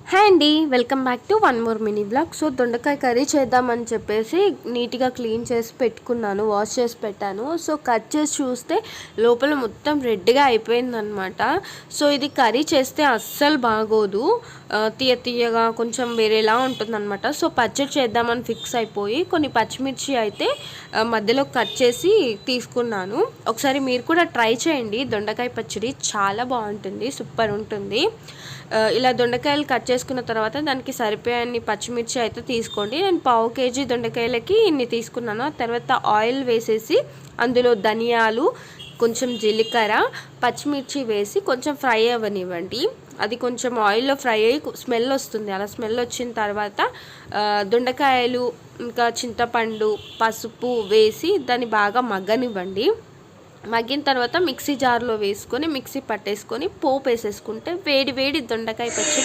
Hi అండి, welcome back to one more mini blog. So దొండకాయ curry చేద్దామని చెప్పేసి నీట్గా క్లీన్ చేసి పెట్టుకున్నాను, వాష్ చేసి పెట్టాను. సో కట్ చేసి చూస్తే లోపల మొత్తం రెడ్గా అయిపోయిందనమాట. సో ఇది కర్రీ చేస్తే అస్సలు బాగోదు, తీయగా కొంచెం వేరేలా ఉంటుందన్నమాట. సో పచ్చడి చేద్దామని ఫిక్స్ అయిపోయి కొన్ని పచ్చిమిర్చి అయితే మధ్యలో కట్ చేసి తీసుకున్నాను. ఒకసారి మీరు కూడా ట్రై చేయండి, దొండకాయ పచ్చడి చాలా బాగుంటుంది, సూపర్ ఉంటుంది. ఇలా దొండకాయలు కట్ చేసుకున్న తర్వాత దానికి సరిపోయే పచ్చిమిర్చి అయితే తీసుకోండి. నేను 1/2 kg దొండకాయలకి ఇన్ని తీసుకున్నాను. తర్వాత ఆయిల్ వేసేసి అందులో ధనియాలు, కొంచెం జీలకర్ర, పచ్చిమిర్చి వేసి కొంచెం ఫ్రై అవ్వనివ్వండి. అది కొంచెం ఆయిల్లో ఫ్రై అయ్యి స్మెల్ వస్తుంది. అలా స్మెల్ వచ్చిన తర్వాత దొండకాయలు, ఇంకా చింతపండు, పసుపు వేసి దాన్ని బాగా మగ్గనివ్వండి. మగ్గిన తర్వాత మిక్సీ జార్లో వేసుకొని మిక్సీ పట్టేసుకొని పోపు వేసేసుకుంటే వేడి వేడి దొండకాయ పచ్చడి